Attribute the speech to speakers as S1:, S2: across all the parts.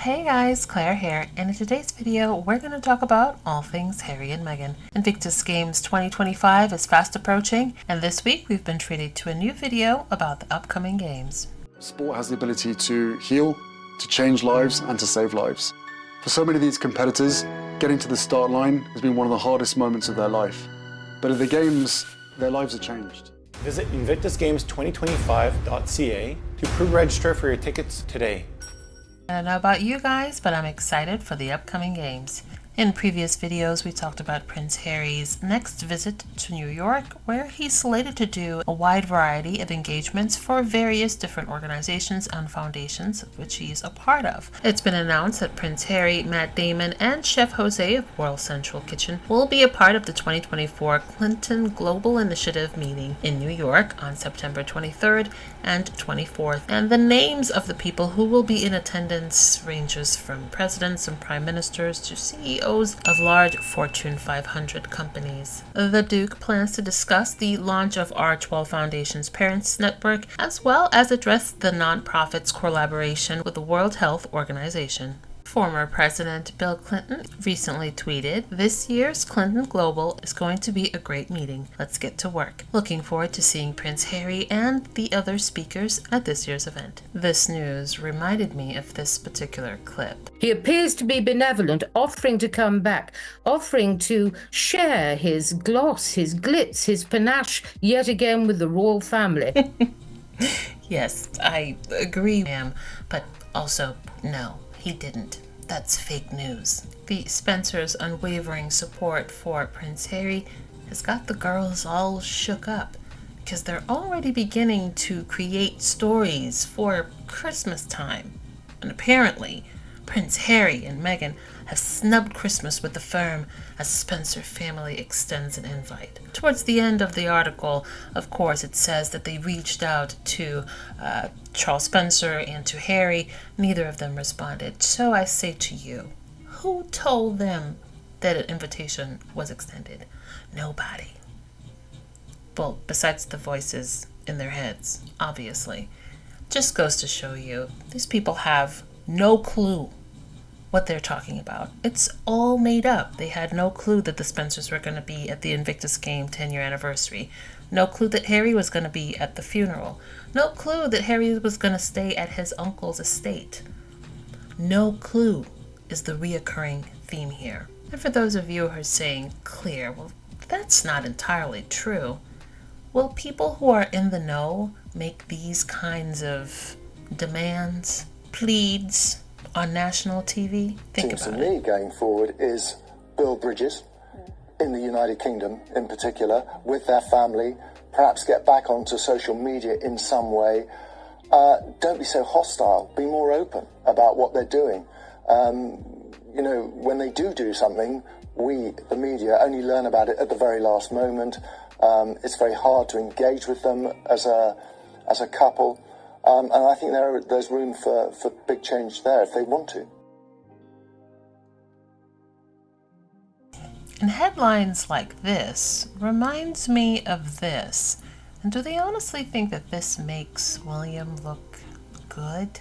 S1: Hey guys, Claire here, and in today's video we're going to talk about all things Harry and Meghan. Invictus Games 2025 is fast approaching, and this week we've been treated to a new video about the upcoming games.
S2: Sport has the ability to heal, to change lives, and to save lives. For so many of these competitors, getting to the start line has been one of the hardest moments of their life. But at the Games, their lives are changed.
S3: Visit invictusgames2025.ca to pre-register for your tickets today.
S1: I don't know about you guys, but I'm excited for the upcoming games. In previous videos, we talked about Prince Harry's next visit to New York, where he's slated to do a wide variety of engagements for various different organizations and foundations, which he's a part of. It's been announced that Prince Harry, Matt Damon, and Chef Jose of World Central Kitchen will be a part of the 2024 Clinton Global Initiative meeting in New York on September 23rd and 24th. And the names of the people who will be in attendance ranges from presidents and prime ministers to CEOs of large Fortune 500 companies. The Duke plans to discuss the launch of R12 Foundation's Parents Network, as well as address the nonprofit's collaboration with the World Health Organization. Former President Bill Clinton recently tweeted, "This year's Clinton Global is going to be a great meeting. Let's get to work. Looking forward to seeing Prince Harry and the other speakers at this year's event." This news reminded me of this particular clip.
S4: He appears to be benevolent, offering to come back, offering to share his gloss, his glitz, his panache yet again with the royal family.
S1: Yes, I agree, ma'am, but also no. He didn't. That's fake news. The Spencer's unwavering support for Prince Harry has got the girls all shook up because they're already beginning to create stories for Christmas time. And apparently, Prince Harry and Meghan have snubbed Christmas with the firm as Spencer family extends an invite. Towards the end of the article, of course, it says that they reached out to Charles Spencer and to Harry. Neither of them responded. So I say to you, who told them that an invitation was extended? Nobody. Well, besides the voices in their heads, obviously. Just goes to show you, these people have no clue what they're talking about. It's all made up. They had no clue that the Spencers were going to be at the Invictus Game 10-year anniversary. No clue that Harry was going to be at the funeral. No clue that Harry was going to stay at his uncle's estate. No clue is the reoccurring theme here. And for those of you who are saying, "Clear, well, that's not entirely true." Will people who are in the know make these kinds of demands, pleads, on national TV? Think
S5: Seems
S1: about
S5: to me
S1: it.
S5: going forward is build bridges in the United Kingdom in particular with their family, perhaps get back onto social media in some way. Don't be so hostile, be more open about what they're doing. When they do something, we, the media, only learn about it at the very last moment. It's very hard to engage with them as a couple. And I think there's room for big change there if they want to.
S1: And headlines like this reminds me of this. And do they honestly think that this makes William look good?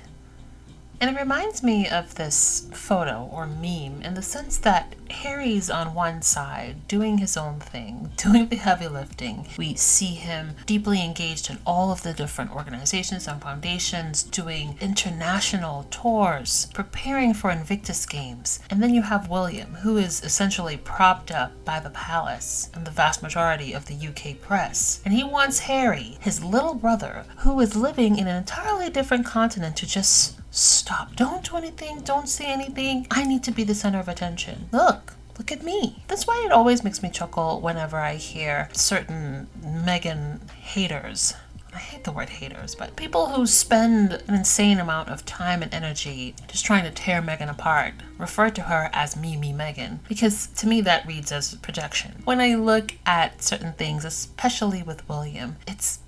S1: And it reminds me of this photo or meme in the sense that Harry's on one side doing his own thing, doing the heavy lifting. We see him deeply engaged in all of the different organizations and foundations, doing international tours, preparing for Invictus Games. And then you have William, who is essentially propped up by the palace and the vast majority of the UK press. And he wants Harry, his little brother, who is living in an entirely different continent, to just stop. Don't do anything. Don't say anything. I need to be the center of attention. Look at me. That's why it always makes me chuckle whenever I hear certain Meghan haters. I hate the word haters, but people who spend an insane amount of time and energy just trying to tear Meghan apart refer to her as me Meghan, because to me that reads as projection. When I look at certain things, especially with William, it's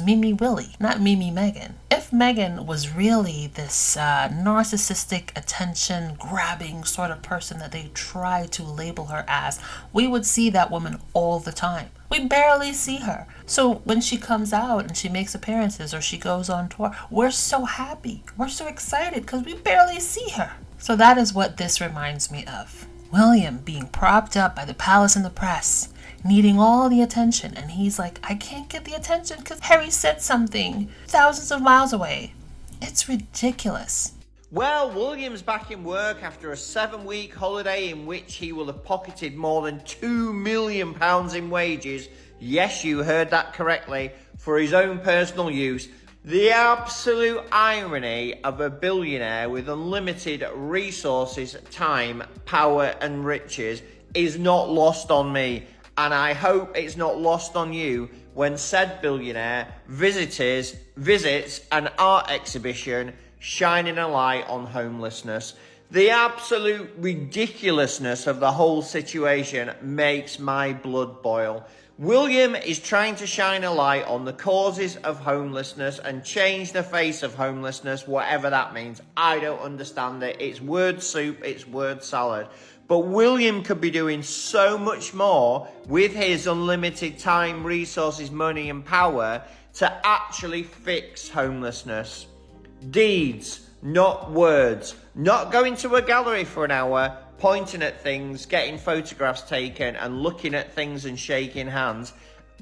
S1: Mimi Willie, not Mimi Meghan. If Meghan was really this narcissistic, attention-grabbing sort of person that they try to label her as, we would see that woman all the time. We barely see her. So when she comes out and she makes appearances or she goes on tour, we're so happy. We're so excited because we barely see her. So that is what this reminds me of. William being propped up by the palace and the press, needing all the attention, and he's like, I can't get the attention because Harry said something thousands of miles away. It's ridiculous.
S6: Well, William's back in work after a 7-week holiday in which he will have pocketed more than £2 million in wages. Yes, you heard that correctly, for his own personal use. The absolute irony of a billionaire with unlimited resources, time, power and riches is not lost on me. And I hope it's not lost on you when said billionaire visits an art exhibition shining a light on homelessness. The absolute ridiculousness of the whole situation makes my blood boil. William is trying to shine a light on the causes of homelessness and change the face of homelessness, whatever that means. I don't understand it. It's word soup, it's word salad. But William could be doing so much more with his unlimited time, resources, money and power to actually fix homelessness. Deeds, not words. Not going to a gallery for an hour, pointing at things, getting photographs taken and looking at things and shaking hands.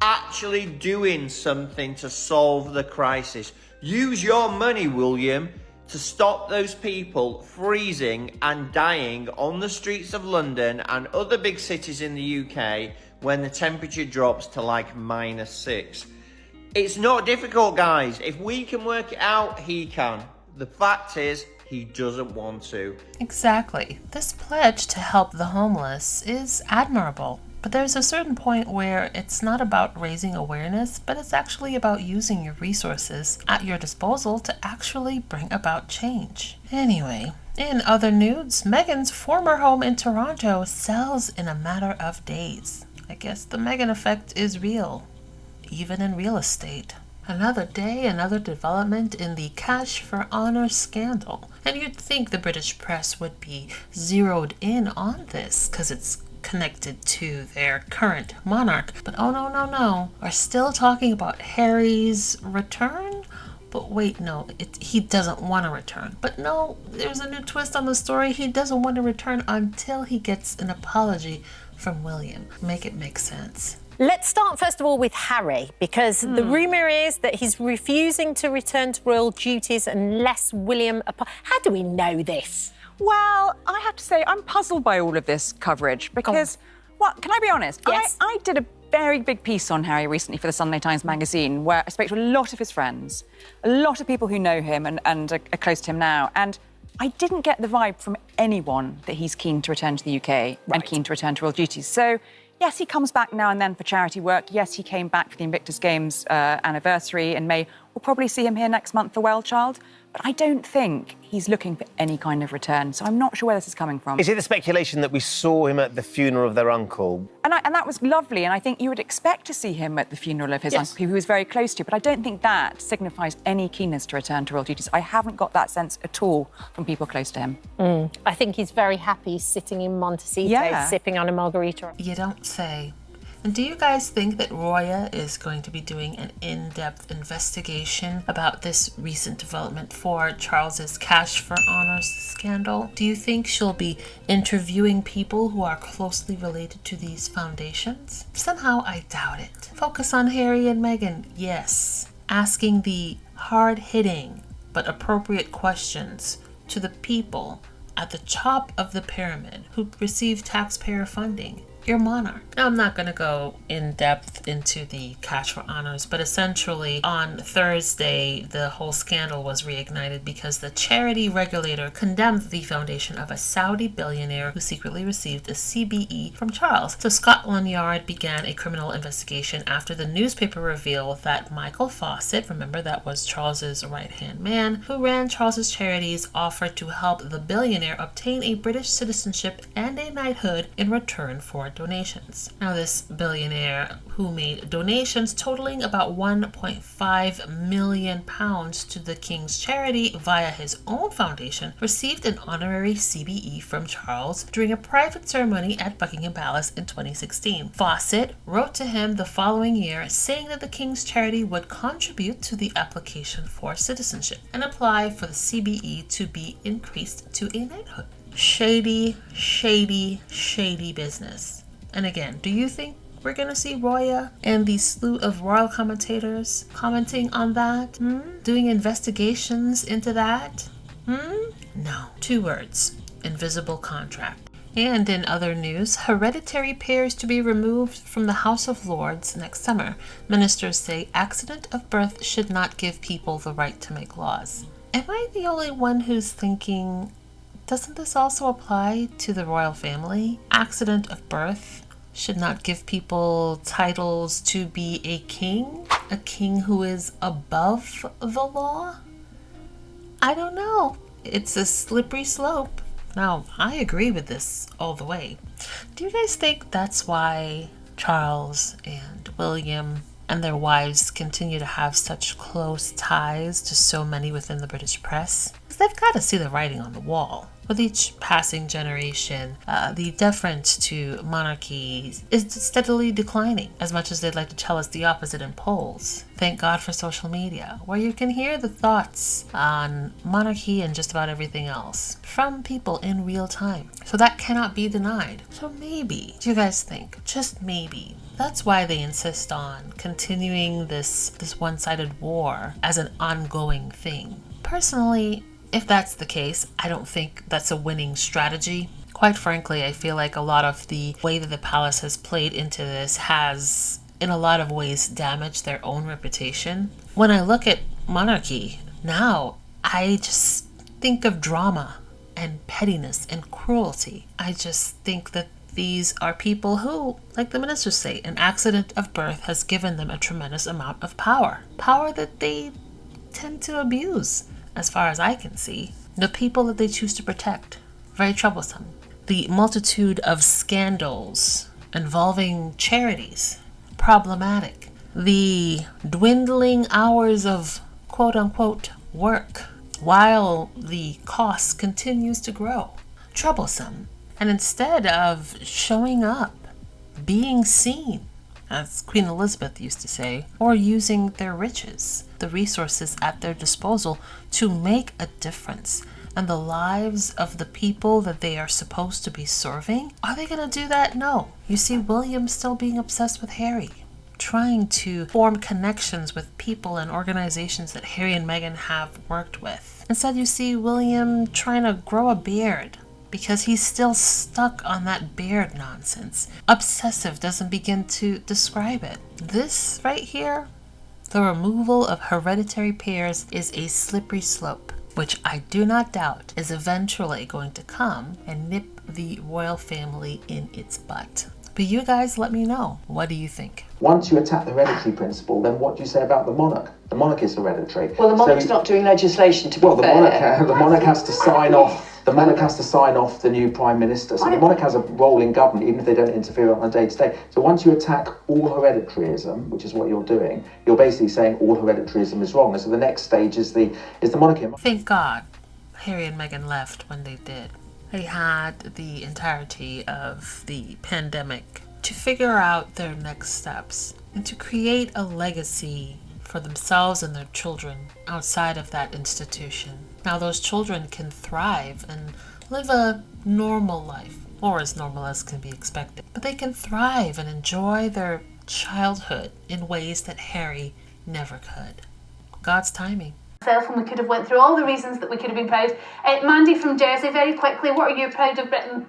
S6: Actually doing something to solve the crisis. Use your money, William, to stop those people freezing and dying on the streets of London and other big cities in the UK when the temperature drops to like -6. It's not difficult, guys. If we can work it out, he can. The fact is, he doesn't want to.
S1: Exactly. This pledge to help the homeless is admirable. But there's a certain point where it's not about raising awareness, but it's actually about using your resources at your disposal to actually bring about change. Anyway, in other news, Meghan's former home in Toronto sells in a matter of days. I guess the Meghan effect is real, even in real estate. Another day, another development in the Cash for Honor scandal. And you'd think the British press would be zeroed in on this because it's connected to their current monarch. But oh no. We're still talking about Harry's return? But wait, no, he doesn't want to return. But no, there's a new twist on the story. He doesn't want to return until he gets an apology from William. Make it make sense.
S7: Let's start first of all with Harry, because the rumour is that he's refusing to return to royal duties unless William... How do we know this?
S8: Well, I have to say, I'm puzzled by all of this coverage because, well, can I be honest?
S7: Yes.
S8: I did a very big piece on Harry recently for the Sunday Times magazine where I spoke to a lot of his friends, a lot of people who know him and are close to him now, and I didn't get the vibe from anyone that he's keen to return to the UK and keen to return to royal duties. So, yes, he comes back now and then for charity work. Yes, he came back for the Invictus Games anniversary in May. We'll probably see him here next month for Well Child. But I don't think he's looking for any kind of return, so I'm not sure where this is coming from.
S9: Is it the speculation that we saw him at the funeral of their uncle?
S8: And that was lovely, and I think you would expect to see him at the funeral of his uncle, who he was very close to, but I don't think that signifies any keenness to return to royal duties. I haven't got that sense at all from people close to him.
S7: I think he's very happy sitting in Montecito, sipping on a margarita.
S1: You don't say. And do you guys think that Roya is going to be doing an in-depth investigation about this recent development for Charles's Cash for Honors scandal? Do you think she'll be interviewing people who are closely related to these foundations? Somehow I doubt it. Focus on Harry and Meghan, yes. Asking the hard-hitting but appropriate questions to the people at the top of the pyramid who receive taxpayer funding. Your monarch. Now, I'm not going to go in depth into the Cash for Honors, but essentially on Thursday, the whole scandal was reignited because the charity regulator condemned the foundation of a Saudi billionaire who secretly received a CBE from Charles. So Scotland Yard began a criminal investigation after the newspaper revealed that Michael Fawcett, remember that was Charles's right-hand man, who ran Charles's charities, offered to help the billionaire obtain a British citizenship and a knighthood in return for donations. Now, this billionaire, who made donations totaling about £1.5 million to the King's charity via his own foundation, received an honorary CBE from Charles during a private ceremony at Buckingham Palace in 2016. Fawcett wrote to him the following year saying that the King's charity would contribute to the application for citizenship and apply for the CBE to be increased to a knighthood. Shady, shady, shady business. And again, do you think we're going to see Roya and the slew of royal commentators commenting on that? Doing investigations into that? No. 2 words. Invisible contract. And in other news, hereditary peers to be removed from the House of Lords next summer. Ministers say accident of birth should not give people the right to make laws. Am I the only one who's thinking, doesn't this also apply to the royal family? Accident of birth should not give people titles to be a king who is above the law? I don't know. It's a slippery slope. Now, I agree with this all the way. Do you guys think that's why Charles and William and their wives continue to have such close ties to so many within the British press? Because they've got to see the writing on the wall. With each passing generation, the deference to monarchy is steadily declining, as much as they'd like to tell us the opposite in polls. Thank God for social media, where you can hear the thoughts on monarchy and just about everything else from people in real time. So that cannot be denied. So maybe, do you guys think, just maybe, that's why they insist on continuing this one-sided war as an ongoing thing? Personally, if that's the case, I don't think that's a winning strategy. Quite frankly, I feel like a lot of the way that the palace has played into this has, in a lot of ways, damaged their own reputation. When I look at monarchy now, I just think of drama and pettiness and cruelty. I just think that these are people who, like the ministers say, an accident of birth has given them a tremendous amount of power. Power that they tend to abuse. As far as I can see, the people that they choose to protect, very troublesome. The multitude of scandals involving charities, problematic. The dwindling hours of quote-unquote work while the cost continues to grow, troublesome. And instead of showing up, being seen, as Queen Elizabeth used to say, or using their riches, the resources at their disposal to make a difference in the lives of the people that they are supposed to be serving, are they going to do that? No. You see William still being obsessed with Harry, trying to form connections with people and organizations that Harry and Meghan have worked with. Instead, you see William trying to grow a beard, because he's still stuck on that beard nonsense. Obsessive doesn't begin to describe it. This right here, the removal of hereditary peers, is a slippery slope, which I do not doubt is eventually going to come and nip the royal family in its butt. But you guys let me know. What do you think?
S10: Once you attack the hereditary principle, then what do you say about the monarch? The monarch is hereditary.
S11: Well, the monarch's not doing legislation, to be fair.
S10: The monarch has to sign off. The monarch has to sign off the new prime minister. So the monarch has a role in government, even if they don't interfere on a day-to-day. So once you attack all hereditaryism, which is what you're doing, you're basically saying all hereditaryism is wrong. And so the next stage is the monarchy.
S1: Thank God Harry and Meghan left when they did. They had the entirety of the pandemic to figure out their next steps and to create a legacy for themselves and their children outside of that institution. Now those children can thrive and live a normal life, or as normal as can be expected. But they can thrive and enjoy their childhood in ways that Harry never could. God's timing.
S12: And we could have went through all the reasons that we could have been proud. Mandy from Jersey, very quickly, what are you proud of Britain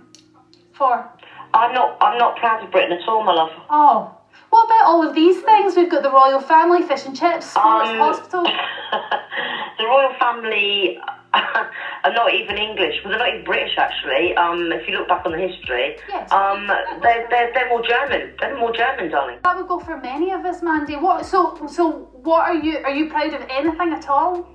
S12: for?
S13: I'm not proud of Britain at all, my love.
S12: Oh. What about all of these things? We've got the royal family, fish and chips, sports hospital.
S13: The royal family are not even English. Well, they're not even British, actually. If you look back on the history, yes, they're more German. They're more German, darling.
S12: That would go for many of us, Mandy. So what are you proud of anything at all?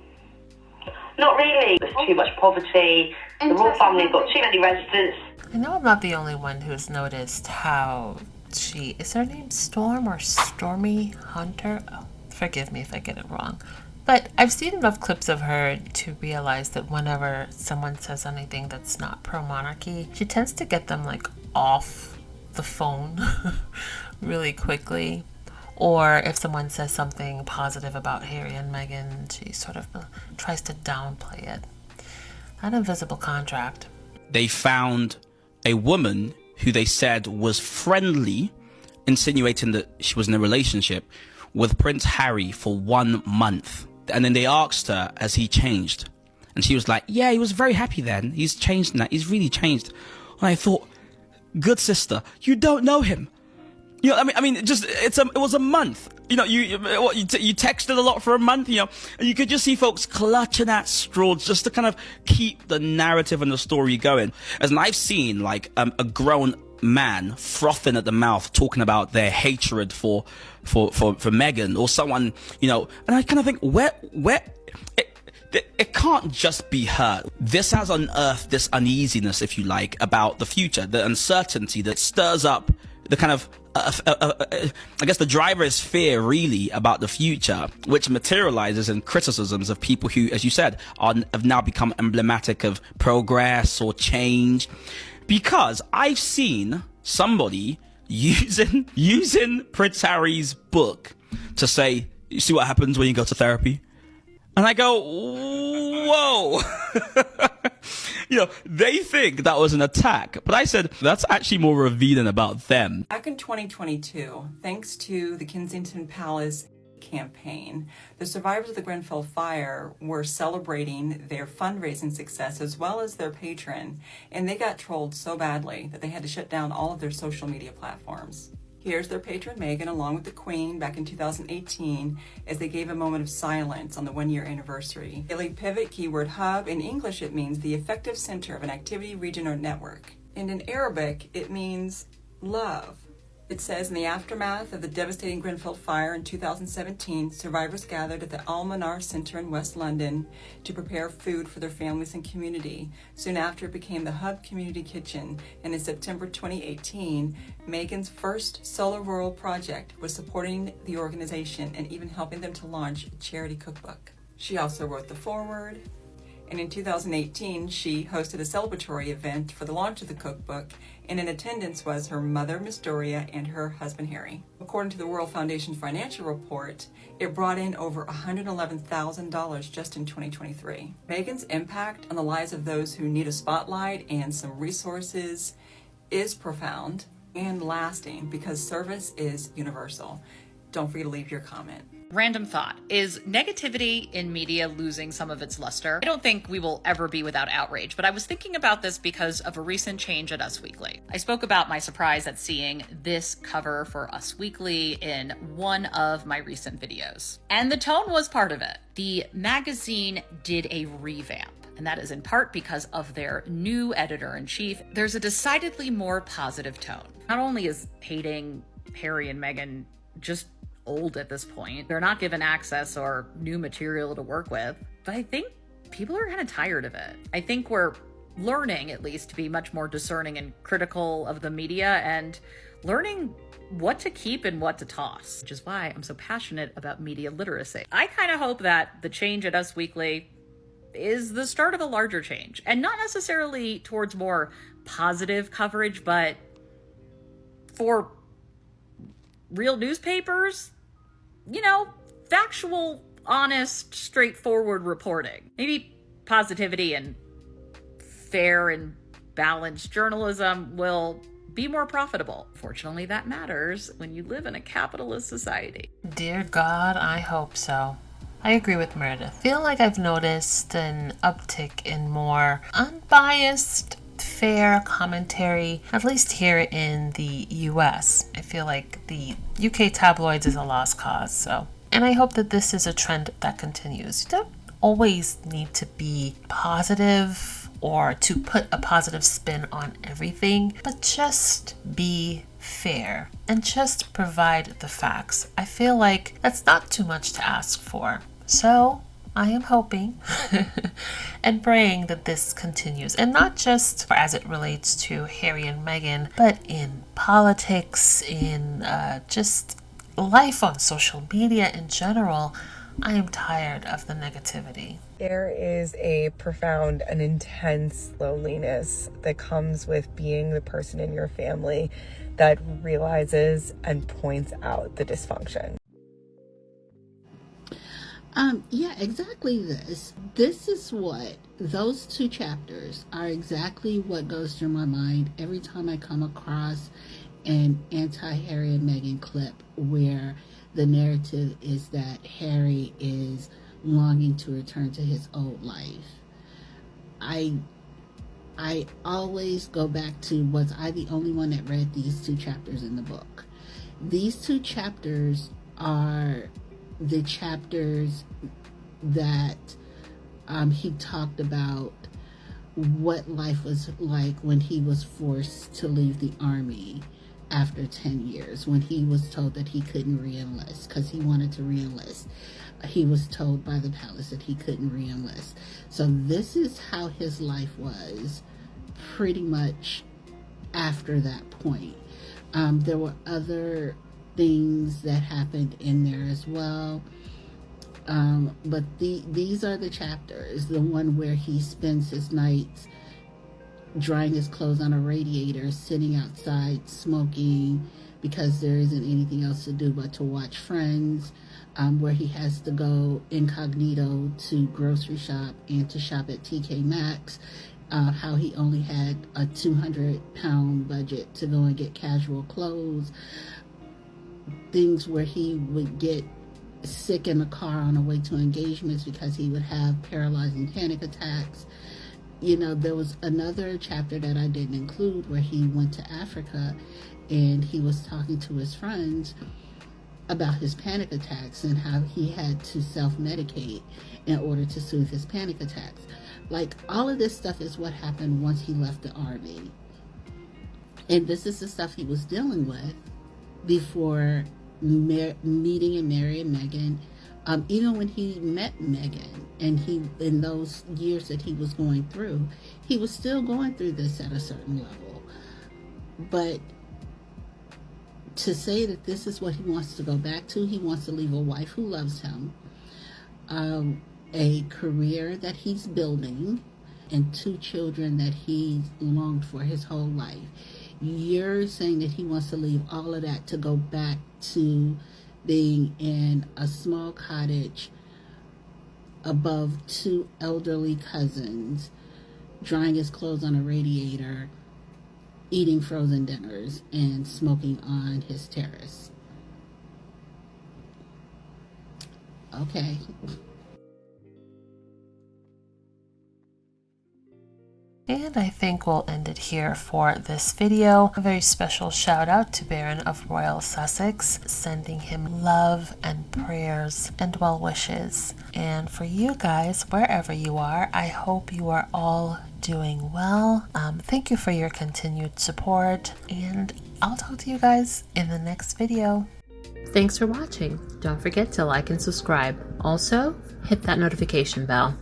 S13: Not really. There's too much poverty. The royal family have got too many residents.
S1: I know I'm not the only one who's noticed how is her name Storm or Stormy Hunter? Oh, forgive me if I get it wrong. But I've seen enough clips of her to realize that whenever someone says anything that's not pro-monarchy, she tends to get them like off the phone really quickly. Or if someone says something positive about Harry and Meghan, she sort of tries to downplay it. That invisible contract.
S14: They found a woman who they said was friendly, insinuating that she was in a relationship with Prince Harry for 1 month. And then they asked her, has he changed? And she was like, yeah, he was very happy then. He's changed now. He's really changed. And I thought, good sister, you don't know him. You know, I mean, it was a month. You know, you texted a lot for a month, you know, and you could just see folks clutching at straws just to kind of keep the narrative and the story going. As I've seen, like, a grown man frothing at the mouth talking about their hatred for Meghan, or someone, you know, and I kind of think, where it can't just be her. This has unearthed this uneasiness, if you like, about the future, the uncertainty that stirs up the kind of I guess the driver is fear, really, about the future, which materializes in criticisms of people who, as you said, have now become emblematic of progress or change. Because I've seen somebody using Prince Harry's book to say, you see what happens when you go to therapy? And I go, whoa. You know, they think that was an attack. But I said, that's actually more revealing about them.
S15: Back in 2022, thanks to the Kensington Palace campaign, the survivors of the Grenfell fire were celebrating their fundraising success as well as their patron, and they got trolled so badly that they had to shut down all of their social media platforms. Here's their patron Meghan along with the Queen back in 2018 as they gave a moment of silence on the 1-year anniversary. Daily Pivot keyword hub. In English it means the effective center of an activity, region, or network. And in Arabic it means love. It says, in the aftermath of the devastating Grenfell fire in 2017, survivors gathered at the Al-Manar Centre in West London to prepare food for their families and community. Soon after, it became the Hub Community Kitchen, and in September 2018, Meghan's first solo rural project was supporting the organization and even helping them to launch a charity cookbook. She also wrote the foreword, and in 2018, she hosted a celebratory event for the launch of the cookbook, and in attendance was her mother, Miss Doria, and her husband, Harry. According to the Royal Foundation financial report, it brought in over $111,000 just in 2023. Meghan's impact on the lives of those who need a spotlight and some resources is profound and lasting because service is universal. Don't forget to leave your comment.
S16: Random thought. Is negativity in media losing some of its luster? I don't think we will ever be without outrage, but I was thinking about this because of a recent change at Us Weekly. I spoke about my surprise at seeing this cover for Us Weekly in one of my recent videos. And the tone was part of it. The magazine did a revamp, and that is in part because of their new editor-in-chief. There's a decidedly more positive tone. Not only is hating Harry and Meghan just old at this point, they're not given access or new material to work with, but I think people are kind of tired of it. I think we're learning, at least, to be much more discerning and critical of the media and learning what to keep and what to toss, which is why I'm so passionate about media literacy. I kind of hope that the change at Us Weekly is the start of a larger change, and not necessarily towards more positive coverage, but for real newspapers, you know, factual, honest, straightforward reporting. Maybe positivity and fair and balanced journalism will be more profitable. Fortunately, that matters when you live in a capitalist society.
S1: Dear God, I hope so. I agree with Meredith. I feel like I've noticed an uptick in more unbiased, fair commentary, at least here in the US. I feel like the UK tabloids is a lost cause, so. And I hope that this is a trend that continues. You don't always need to be positive or to put a positive spin on everything, but just be fair and just provide the facts. I feel like that's not too much to ask for. So I am hoping and praying that this continues, and not just as it relates to Harry and Meghan, but in politics, in just life on social media in general. I am tired of the negativity.
S17: There is a profound and intense loneliness that comes with being the person in your family that realizes and points out the dysfunction.
S18: Yeah, exactly this. This is what, those two chapters are exactly what goes through my mind every time I come across an anti-Harry and Meghan clip where the narrative is that Harry is longing to return to his old life. I always go back to, was I the only one that read these two chapters in the book? These two chapters are the chapters that he talked about what life was like when he was forced to leave the army after 10 years, when he was told that he couldn't re-enlist because he wanted to re-enlist. He was told by the palace that he couldn't re-enlist. So this is how his life was pretty much after that point. There were other things that happened in there as well. But these are the chapters. The one where he spends his nights drying his clothes on a radiator, sitting outside smoking because there isn't anything else to do but to watch Friends, where he has to go incognito to grocery shop and to shop at TK Maxx, how he only had a 200-pound budget to go and get casual clothes, things where he would get sick in the car on the way to engagements because he would have paralyzing panic attacks. You know, there was another chapter that I didn't include where he went to Africa and he was talking to his friends about his panic attacks and how he had to self-medicate in order to soothe his panic attacks. Like, all of this stuff is what happened once he left the army. And this is the stuff he was dealing with before meeting and marrying Meghan. Even when he met Meghan, and he, in those years that he was going through, he was still going through this at a certain level. But to say that this is what he wants to go back to, he wants to leave a wife who loves him, a career that he's building, and 2 children that he's longed for his whole life. You're saying that he wants to leave all of that to go back to being in a small cottage above 2 elderly cousins, drying his clothes on a radiator, eating frozen dinners, and smoking on his terrace. Okay.
S1: And I think we'll end it here for this video. A very special shout out to Baron of Royal Sussex, sending him love and prayers and well wishes. And for you guys, wherever you are, I hope you are all doing well. Thank you for your continued support, and I'll talk to you guys in the next video.
S19: Thanks for watching. Don't forget to like and subscribe. Also, hit that notification bell.